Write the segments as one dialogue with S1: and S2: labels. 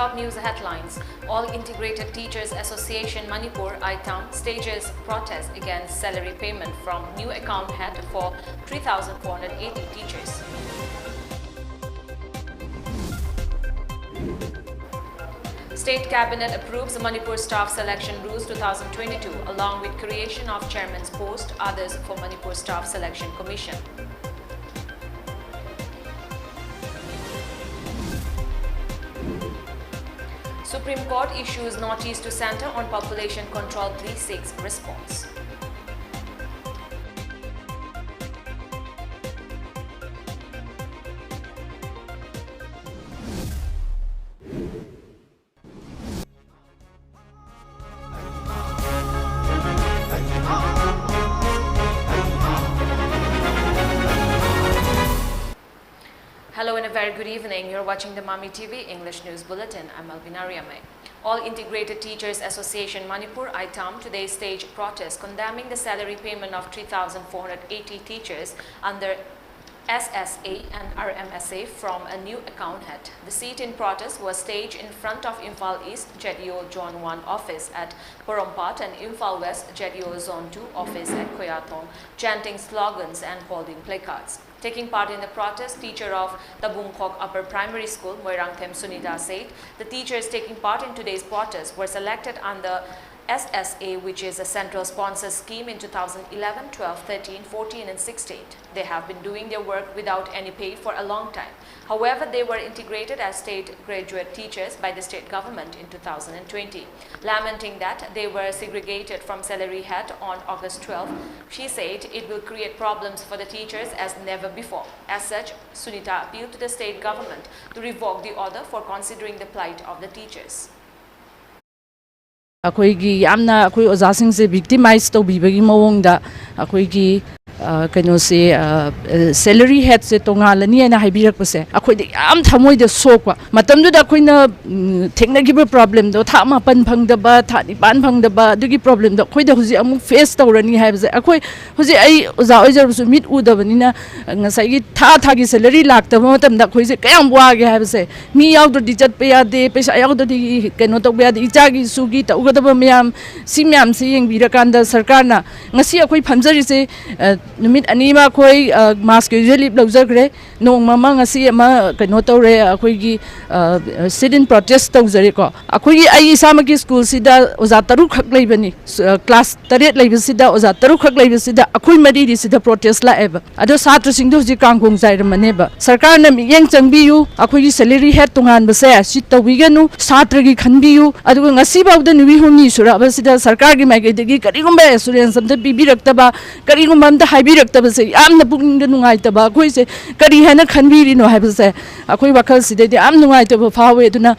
S1: top news headlines. All Integrated Teachers Association Manipur ITAM stages protest against salary payment from new account head for 3,480 teachers. State Cabinet approves Manipur Staff Selection Rules 2022 along with creation of Chairman's post, others for Manipur Staff Selection Commission. Supreme Court issues notice to Center on Population Control Plea seeks response. Hello and a very good evening. You're watching the MAMI TV English News Bulletin. I'm ALBINA. All Integrated Teachers Association Manipur ITAM today staged protest condemning the salary payment of 3,480 teachers under SSA and RMSA from a new account head. The sit-in protest was staged in front of Imphal East JDO Zone 1 office at Porompat and Imphal West JDO Zone 2 office at Koyatong, chanting slogans and holding placards. Taking part in the protest, teacher of Tabungkhok Upper Primary School, Moirangthem Sunita, said the teachers taking part in today's protest were selected under SSA, which is a central sponsor scheme in 2011, 12, 13, 14 and 16. They have been doing their work without any pay for a long time. However, they were integrated as state graduate teachers by the state government in 2020. Lamenting that they were segregated from salary head on August 12, she said it will create problems for the teachers as never before. As such, Sunita appealed to the state government to revoke the order for considering the plight of the teachers.
S2: अखोईगी यामना अखोई ओजासिंग से victimise तौबीबगी मवोंगदा अखोईगी कनो से salary head से तोंगालनी है ना हाइबिरकपसे अखोईदे याम थमोइदे सोकवा मतमदुदा अखोइना थेक्नगिबा problem दो था मापन फंगदबा था निपान फंगदबा दुगी प्रॉब्लम दो अखोइदे हुजि अमु फेस तौरनी हाइबसे अखोई हुजि आई ओजा ओइजरबसु मिट उदबनिना ngसाइगी था थागी सैलरी लाक्तबा मतमदा अखोइसे कयाम वागे हाइबसे मी याउदोदि चटपे यादे पैसा याउदोदि कनो तौबे यादे इचागी सुगी तौगदबा म्याम सि म्याम से यंगबिरकांदा सरकारना ngasi अखोइ फमजरि से नुमित अनीमा अखोइ मास क्युजुअली लौजरग्रे नोंगमा ngasi अमा कनो तौरे अखोइगी सिट इन प्रोटेस्ट तौजरेको अखोइगी आई इसामकी स्कूल सिदा ओजा तरु खक लैबनी क्लास 8 लैबसिदा ओजा तरु खक लैबसिदा अखोइ मरिदि सिदा प्रोटेस्ट लाएब अदो छात्र सिंदु जि कांगोंग जायरमनेब सरकार न मियेंग चंगबियु अखोइगी सैलरी हेड तोंगान बसे सिट तौबिगनु छात्रगी खनबियु अदो ngasi बावदा नुबि हुनी सुराबसिदा सरकार गी माइगेदगी करिगुम्बा एसुरेंस अमते पिबिरक्तबा करिगुम्बा अमते हाइबिरक्तबसे यामना पुगिंग नुंगाइतबा अखोइसे करि हेना खनबिरिनो हाइबसे अखोइ वखल सिदेदि याम नुंगाइतबा फावे दुना.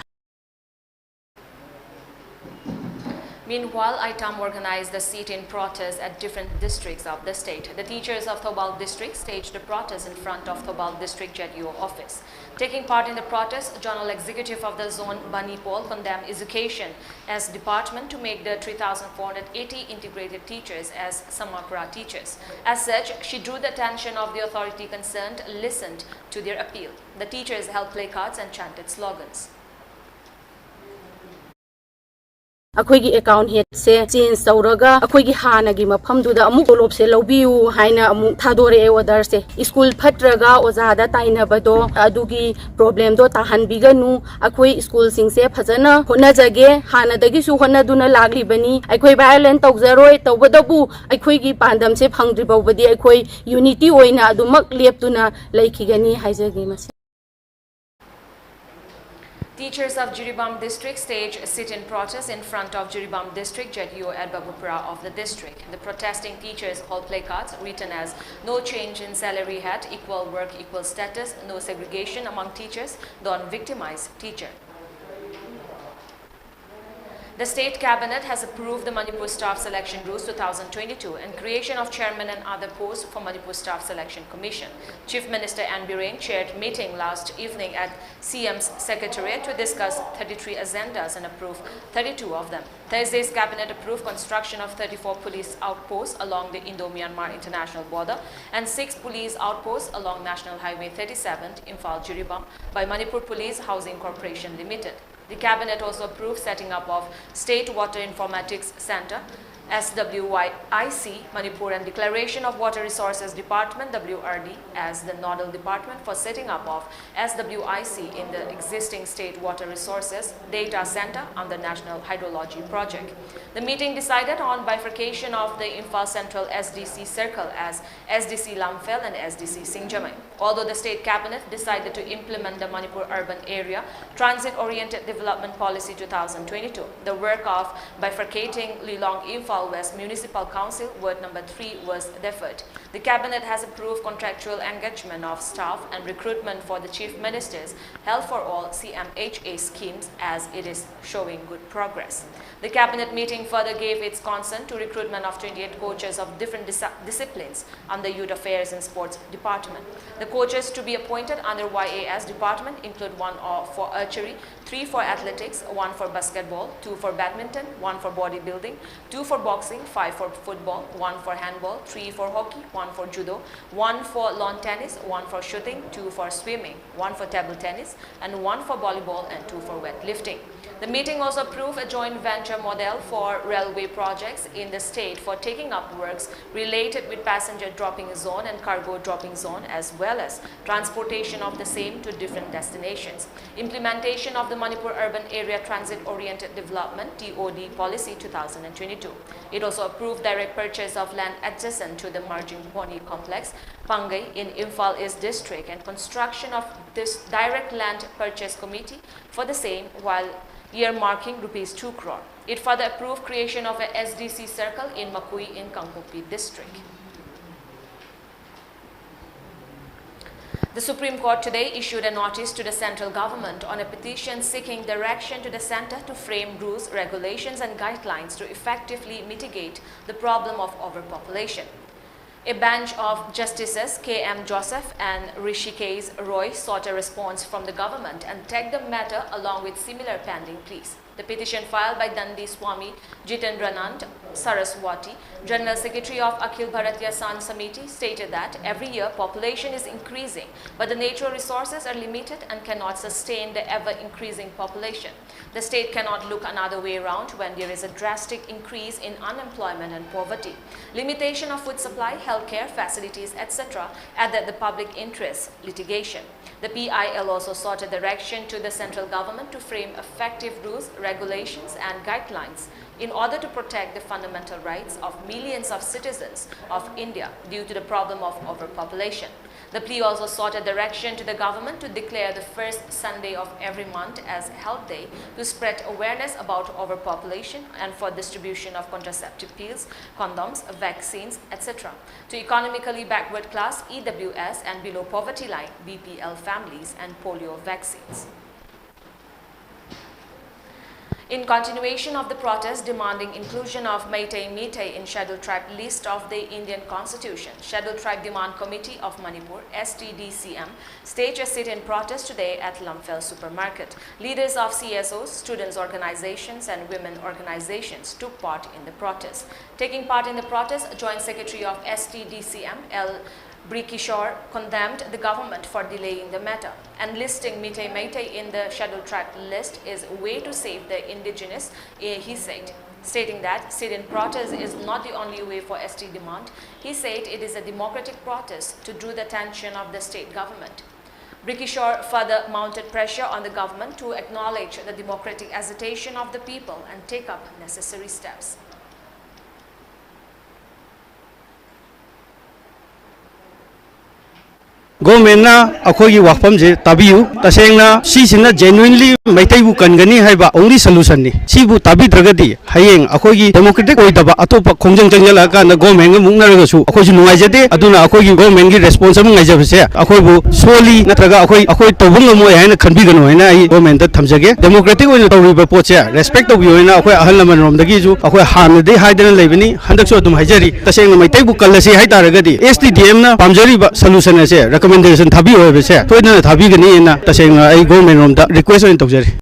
S1: Meanwhile, ITAM organized the sit-in protest at different districts of the state. The teachers of Thobal district staged a protest in front of Thobal district JDO office. Taking part in the protest, General Executive of the zone, Bani Paul, condemned education as department to make the 3,480 integrated teachers as Samakra teachers. As such, she drew the attention of the authority concerned, listened to their appeal. The teachers held placards and chanted slogans.
S3: अखोइगी account head से change तौरगा अखोइगी हानागी मफमदुदा अमुक तोलोब से लौबियु हाइना अमुक थादोरे ऑर्डर से स्कूल फटरगा ओजादा ताइनबदो अदुगी प्रॉब्लम दो ताहनबिगनु अखोइ स्कूल सिंग से फजना होनजगे हानादगी सु होनदुना लागलिबनी अखोइ वायलेंट तौजरोय तौबदबु अखोइगी पांदम से फंगद्रिबौबदी अखोइ यूनिटी ओइना अदुमक लेपतुना लैखिगनी हाइजगी मसे.
S1: Teachers of Jiribam district staged a sit-in protest in front of Jiribam district JDO at Babupura of the district. The protesting teachers hold placards written as "No change in salary head, equal work, equal status, no segregation among teachers, don't victimize teacher." The State Cabinet has approved the Manipur Staff Selection Rules 2022 and creation of chairman and other posts for Manipur Staff Selection Commission. Chief Minister Ann Bireng chaired meeting last evening at CM's Secretariat to discuss 33 agendas and approve 32 of them. Thursday's Cabinet approved construction of 34 police outposts along the Indo-Myanmar international border and 6 police outposts along National Highway 37 Imphal Jiribam by Manipur Police Housing Corporation Limited. The Cabinet also approved setting up of State Water Informatics Center, SWIC, Manipur, and declaration of Water Resources Department, WRD, as the nodal department for setting up of SWIC in the existing State Water Resources Data Center under National Hydrology Project. The meeting decided on bifurcation of the Imphal Central SDC Circle as SDC Lamphel and SDC Singjamai. Although the State Cabinet decided to implement the Manipur Urban Area Transit-Oriented Development Policy 2022, the work of bifurcating Lilong Imphal West Municipal Council Ward number 3 was deferred. The Cabinet has approved contractual engagement of staff and recruitment for the Chief Minister's Health for All CMHA schemes as it is showing good progress. The Cabinet meeting further gave its consent to recruitment of 28 coaches of different disciplines under Youth Affairs and Sports Department. The coaches to be appointed under YAS Department include 1 for archery, 3 for athletics, 1 for basketball, 2 for badminton, 1 for bodybuilding, 2 for boxing, 5 for football, 1 for handball, 3 for hockey, 1 for judo, 1 for lawn tennis, 1 for shooting, 2 for swimming, 1 for table tennis, and 1 for volleyball and 2 for weightlifting. The meeting also approved a joint venture model for railway projects in the state for taking up works related with passenger dropping zone and cargo dropping zone, as well as transportation of the same to different destinations. Implementation of the Manipur Urban Area Transit-Oriented Development TOD Policy 2022. It also approved direct purchase of land adjacent to the Marjing Pony Complex, Pangai in Imphal East District, and construction of this direct land purchase committee for the same, while earmarking ₹2 crore. It further approved creation of a SDC circle in Makui in Kangpopi district. The Supreme Court today issued a notice to the central government on a petition seeking direction to the center to frame rules, regulations and guidelines to effectively mitigate the problem of overpopulation. A bench of Justices K.M. Joseph and Rishikesh Roy sought a response from the government and tagged the matter along with similar pending pleas. The petition filed by Dandi Swami Jitendranand Saraswati, General Secretary of Akhil Bharatiya San Samiti, stated that every year population is increasing, but the natural resources are limited and cannot sustain the ever-increasing population. The state cannot look another way around when there is a drastic increase in unemployment and poverty. Limitation of food supply, healthcare facilities, etc. added the public interest litigation. The PIL also sought a direction to the central government to frame effective rules, regulations and guidelines in order to protect the fundamental rights of millions of citizens of India due to the problem of overpopulation. The plea also sought a direction to the government to declare the first Sunday of every month as Health Day to spread awareness about overpopulation and for distribution of contraceptive pills, condoms, vaccines, etc. to economically backward class EWS and below poverty line BPL families and polio vaccines. In continuation of the protest demanding inclusion of Meitei in Scheduled Tribe list of the Indian Constitution, Scheduled Tribe Demand Committee of Manipur, STDCM, staged a sit-in protest today at Lamphel Supermarket. Leaders of CSOs, students' organizations and women organizations took part in the protest. Taking part in the protest, Joint Secretary of STDCM, L. Brikishore, condemned the government for delaying the matter. And listing Meitei in the Scheduled Tribe list is a way to save the indigenous, he said. Stating that sit-in protest is not the only way for ST demand, he said it is a democratic protest to draw the attention of the state government. Brikishore further mounted pressure on the government to acknowledge the democratic agitation of the people and take up necessary steps.
S4: Government akhoi wakfam je tabiu tasengna sisina genuinely maitaibu kangani haiba only solution ni sibu tabi dragadi hayeng akhoi democratic oidaba atopa khongjang jangjala ka na government mungna raga su akhoi nungai jade aduna akhoi government gi responsible ngai jabe se akhoi bu solely natraga akhoi tobung amoi haina khanbi gano haina ai government ta thamjage democratic oina tawriba poche respect of yoina akhoi ahal laman rom dagi ju akhoi han de haidana leibani handak so dum haijari tasengna maitaibu kallasi haitaragadi STDM na pamjari ba solution ase recommendation thabi hoye bese toina thabi gani na tasengna ai government rom da request on tawjari.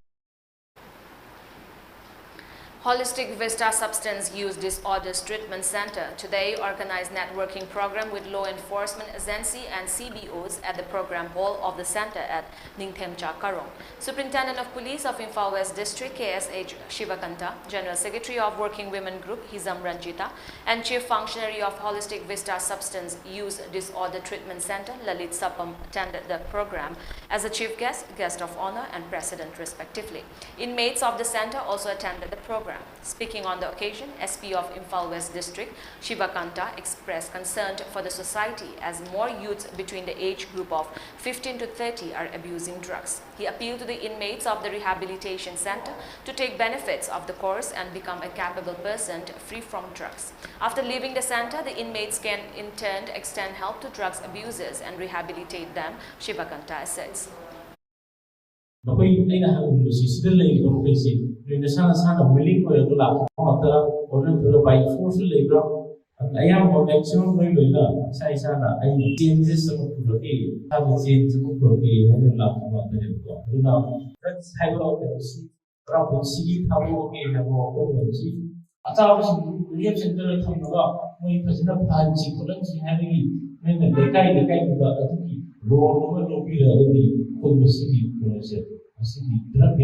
S1: Holistic Vista Substance Use Disorders Treatment Center today organized networking program with law enforcement agency and CBOs at the program hall of the center at Ningthemcha Karong. Superintendent of Police of Imphal West District KSH Shivakanta, General Secretary of Working Women Group Hizam Ranjita, and Chief Functionary of Holistic Vista Substance Use Disorder Treatment Center Lalit Sapam attended the program as a chief guest, guest of honor and president respectively. Inmates of the center also attended the program. Speaking on the occasion, SP of Imphal West District, Shivakanta, expressed concern for the society as more youths between the age group of 15 to 30 are abusing drugs. He appealed to the inmates of the rehabilitation center to take benefits of the course and become a capable person free from drugs. After leaving the center, the inmates can in turn extend help to drugs abusers and rehabilitate them, Shivakanta says.
S5: Willing for the lap, or by force labor, and I am for maximum labor, Saisana, I change this of the have a change of the and lap about the now. Let's have a see, proper see how we have over chief. A thousand lives in the Tamara, we present a plan, she couldn't see having men the kind of the road over to be a good city, a city, drug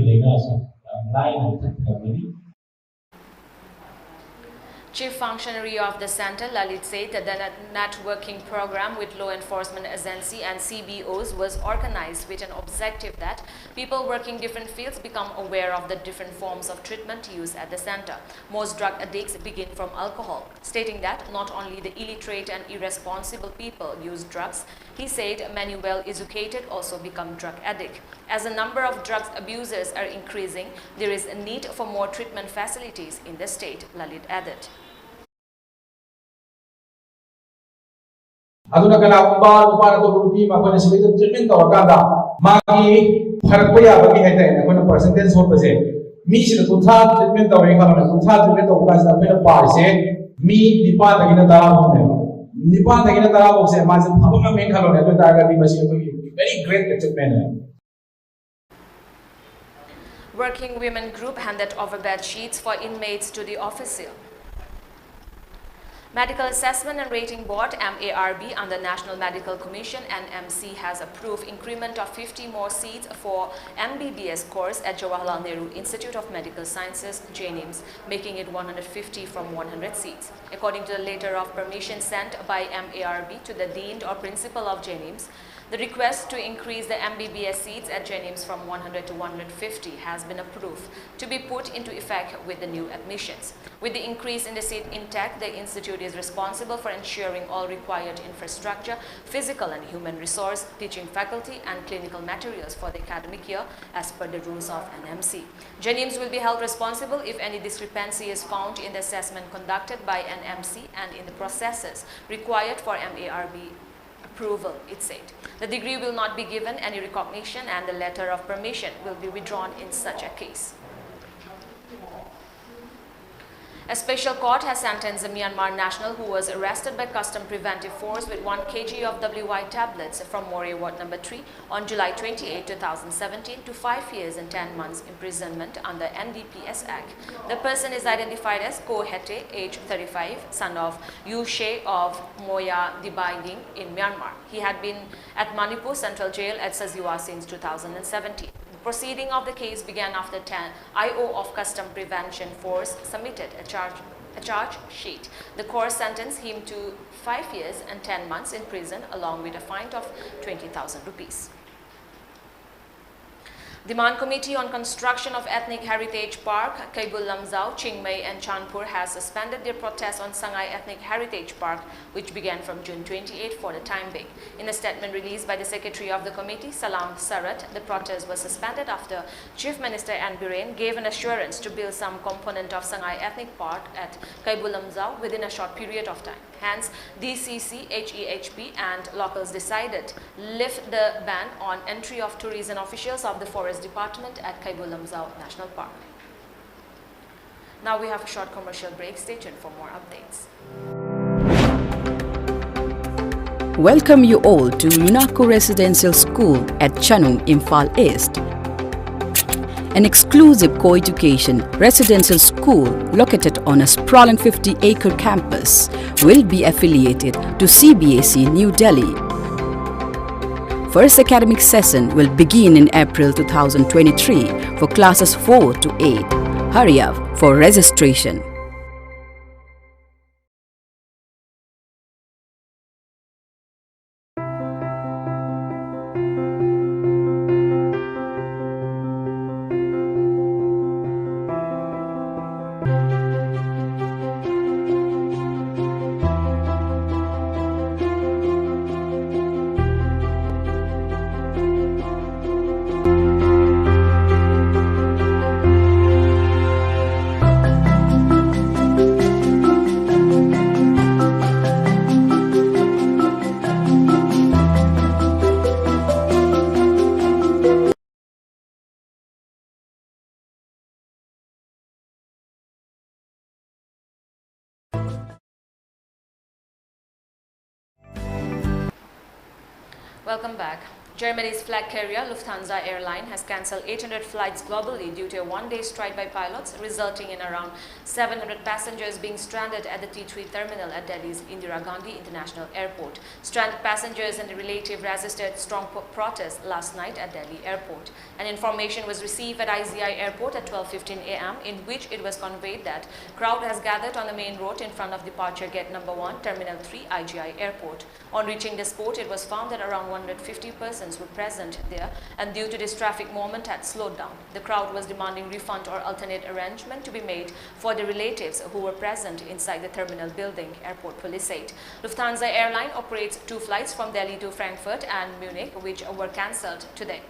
S1: Chief Functionary of the Center, Lalit, said that the networking program with law enforcement agency and CBOs was organized with an objective that people working different fields become aware of the different forms of treatment used at the center. Most drug addicts begin from alcohol, stating that not only the illiterate and irresponsible people use drugs. He said many well-educated also become drug addicts. As the number of drugs abusers are increasing, there is a need for more treatment facilities in the state, Lalit added.
S6: Aduna kana umba to rupi ma kona selected treatment or kada magi harpoya bagi hete kona percentage ho base mi se kutha treatment or kala kutha treatment or kada apena par se mi nipa tagina tara ho ne nipa tagina tara ho se ma se phaba me khalo ne to daga di basi very great achievement.
S1: Working Women Group handed over bed sheets for inmates to the official. Medical Assessment and Rating Board MARB under National Medical Commission NMC has approved increment of 50 more seats for MBBS course at Jawaharlal Nehru Institute of Medical Sciences JNIMS, making it 150 from 100 seats. According to the letter of permission sent by MARB to the Dean or Principal of JNIMS, the request to increase the MBBS seats at JNIMS from 100 to 150 has been approved to be put into effect with the new admissions. With the increase in the seat intake, the institute is responsible for ensuring all required infrastructure, physical and human resource, teaching faculty and clinical materials for the academic year as per the rules of NMC. JNIMS will be held responsible if any discrepancy is found in the assessment conducted by NMC and in the processes required for MARB approval, it said. The degree will not be given any recognition and the letter of permission will be withdrawn in such a case. A special court has sentenced a Myanmar national who was arrested by Custom Preventive Force with 1 kg of WY tablets from Moreh Ward No. 3 on July 28, 2017 to 5 years and 10 months imprisonment under NDPS Act. The person is identified as Ko Hete, age 35, son of Yu She of Moya Dibaiging in Myanmar. He had been at Manipur Central Jail at Saziwa since 2017. Proceeding of the case began after IO of Custom Prevention Force submitted a charge sheet. The court sentenced him to 5 years and 10 months in prison along with a fine of 20,000 rupees. The Man Committee on Construction of Ethnic Heritage Park, Kaibul Lamzao, Chingmei and Chandpur has suspended their protest on Sangai Ethnic Heritage Park, which began from June 28 for the time being. In a statement released by the Secretary of the Committee, Salam Sarat, the protest was suspended after Chief Minister An Biren gave an assurance to build some component of Sangai Ethnic Park at Kaibul Lamzao within a short period of time. Hence, DCC, HEHP and locals decided lift the ban on entry of tourism officials of the Forest Department at Kaibul Lamzao National Park. Now we have a short commercial break. Stay tuned for more updates.
S7: Welcome you all to UNACO Residential School at Chanung, Imphal East. an exclusive co-education residential school located on a sprawling 50-acre campus, will be affiliated to CBSE New Delhi. First academic session will begin in April 2023 for classes 4 to 8. Hurry up for registration.
S1: Welcome back. Germany's flag carrier Lufthansa airline has cancelled 800 flights globally due to a one-day strike by pilots, resulting in around 700 passengers being stranded at the T3 terminal at Delhi's Indira Gandhi International Airport. Stranded passengers and the relative resisted strong protest last night at Delhi Airport. An information was received at IZI Airport at 12:15 a.m. in which it was conveyed that crowd has gathered on the main road in front of departure gate number 1, Terminal 3, IGI Airport. On reaching the spot, it was found that around 150 persons were present there, and due to this traffic movement had slowed down. The crowd was demanding refund or alternate arrangement to be made for the relatives who were present inside the terminal building, airport police said. Lufthansa airline operates 2 flights from Delhi to Frankfurt and Munich, which were cancelled today.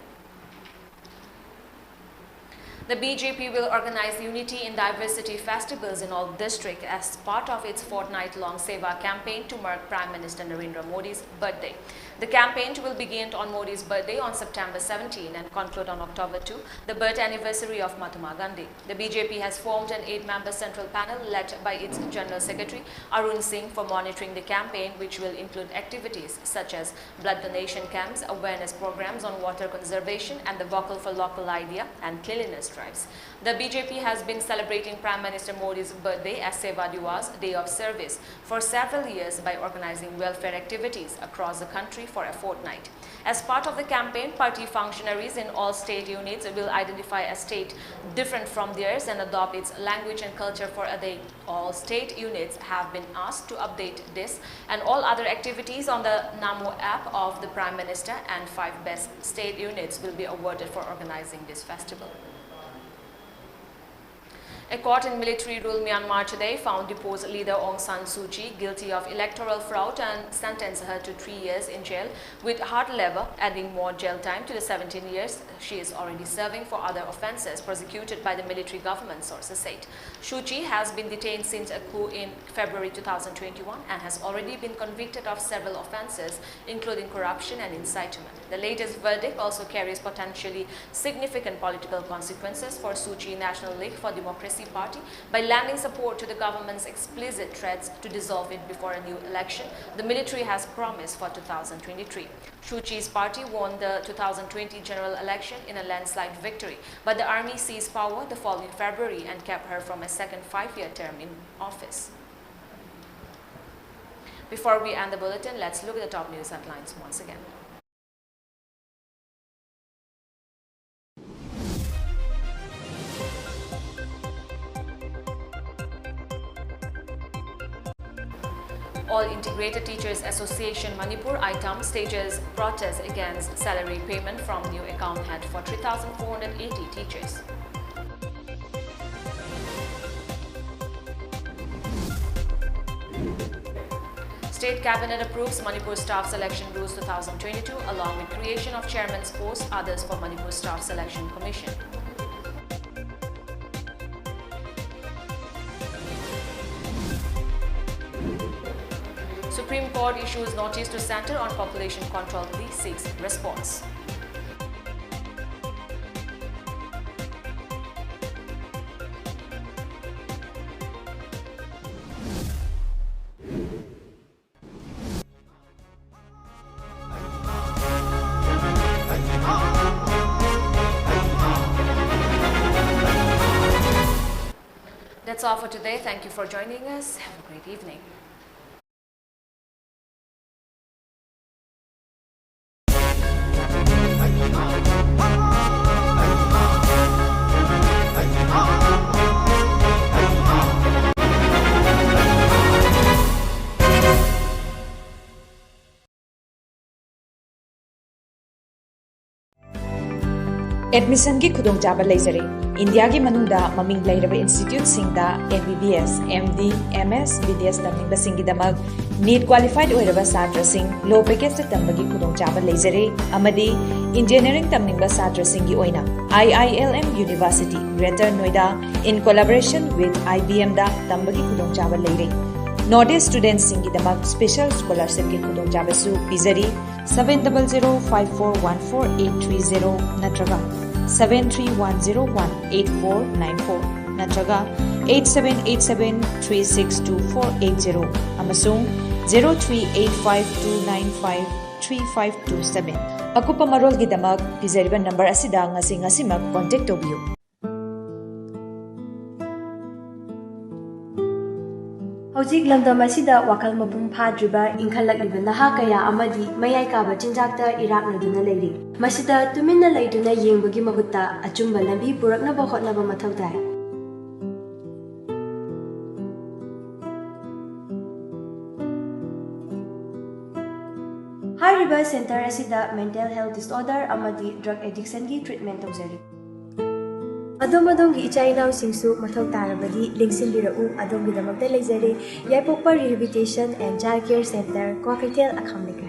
S1: The BJP will organize Unity in Diversity festivals in all districts as part of its fortnight-long Seva campaign to mark Prime Minister Narendra Modi's birthday. The campaign will begin on Modi's birthday on September 17 and conclude on October 2, the birth anniversary of Mahatma Gandhi. The BJP has formed an 8-member central panel led by its General Secretary Arun Singh for monitoring the campaign, which will include activities such as blood donation camps, awareness programs on water conservation, and the Vocal for Local idea and cleanliness drives. The BJP has been celebrating Prime Minister Modi's birthday as Seva Divas, Day of Service, for several years by organizing welfare activities across the country for a fortnight. As part of the campaign, party functionaries in all state units will identify a state different from theirs and adopt its language and culture for a day. All state units have been asked to update this and all other activities on the Namo app of the Prime Minister, and 5 best state units will be awarded for organizing this festival. A court in military rule Myanmar today found deposed leader Aung San Suu Kyi guilty of electoral fraud and sentenced her to 3 years in jail with hard labor, adding more jail time to the 17 years she is already serving for other offences prosecuted by the military government, sources said. Suu Kyi has been detained since a coup in February 2021 and has already been convicted of several offences, including corruption and incitement. The latest verdict also carries potentially significant political consequences for Suu Kyi National League for Democracy Party by lending support to the government's explicit threats to dissolve it before a new election the military has promised for 2023. Suu Kyi's party won the 2020 general election in a landslide victory, but the army seized power the following February and kept her from a second 5-year term in office. Before we end the bulletin, let's look at the top news headlines once again. All Integrated Teachers Association Manipur ITAM stages protest against salary payment from new account head for 3,480 teachers. State Cabinet approves Manipur Staff Selection Rules 2022 along with creation of Chairman's post, others for Manipur Staff Selection Commission. Supreme Court issues notice to Center on Population Control Please seeks response. all for today. Thank you for joining us. Have a great evening.
S8: Admission की खुदोंचाबा लेजरे India की मनुंगदा ममिंग लेरबा institute सिंगदा MBBS, MD, MS, BDS तमनिंग बसिंगी दमग नीट क्वालिफाइड ओइरबा छात्र सिंग लो पैकेज से तंबगी खुदोंचाबा लेजरे अमदी इंजीनियरिंग तमनिंग बा छात्र सिंगी ओइना IILM university greater Noida in collaboration with IBM दा तंबगी खुदोंचाबा लेरे नॉर्थ स्टूडेंट सिंगी दमग स्पेशल स्कॉलरशिप की खुदोंचाबा सु पिजरी 7005414830 नत्रगा 7310184494 नत्रगा 8787362480 अमसुंग 038529535527 अकुपा मरोल की दमग पिजरीबा नंबर असिदा ngasi कांटेक्ट तोबियो
S9: हौजिक लंदम असिदा वाखल मपुंग फाद्रिबा इंखलक्लिबा नहा कया अमदि मयाय काबा चिंजाकता इराकनदुना लेरि मसिदा तुमिन्ना लेदुना येंबगी महुत्ता अचुंबा लंबी पुरकनबा होतनबा मथौ ताय हारिबा सेंटर असिदा मेंटल हेल्थ डिसऑर्डर अमदि ड्रग एडिक्शन की ट्रीटमेंट तौजरी अदोमदोंगी इचाइनाव सिंसु मथौ तारबदी लिंगसिनबिरउ अदोमगिदमक्ता लेजरे Yaipokpa rehabilitation and child care centre Kwakeithel अखमलेका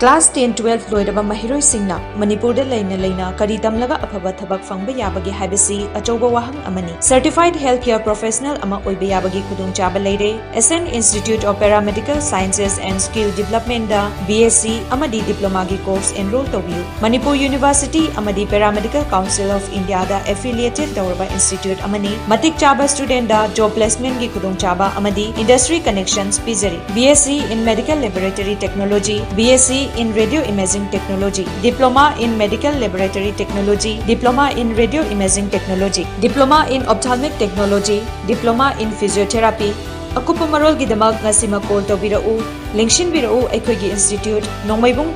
S8: क्लास 10-12 लोइरबा महिरोय सिंगना मणिपुर दे लेना करी तमलगा अफबा थबक फंगबा याबगी हाइबसी अचौबा वाहंग अमनी सर्टिफाइड हेल्थ केयर प्रोफेशनल अमा ओइबा याबगी खुदोंचाबा लेरे SN institute of paramedical sciences and skill development दा BSc अमदी डिप्लोमा की कोर्स एनरोल तोबियु मणिपुर यूनिवर्सिटी अमदी पैरामेडिकल काउंसिल ऑफ इंडिया दा एफिलिएटेड तौरबा इंस्टीट्यूट अमनी मतिक चाबा स्टूडेंट दा जॉब प्लेसमेंट की खुदोंचाबा अमदी इंडस्ट्री कनेक्शंस पिजरी BSc in medical laboratory technology BSc in radio imaging technology, diploma in medical laboratory technology, diploma in radio imaging technology, diploma in ophthalmic technology, diploma in physiotherapy. Akupa marol gi damag ngasi ma call to birau, lingshin birau aikogi institute nongmaibung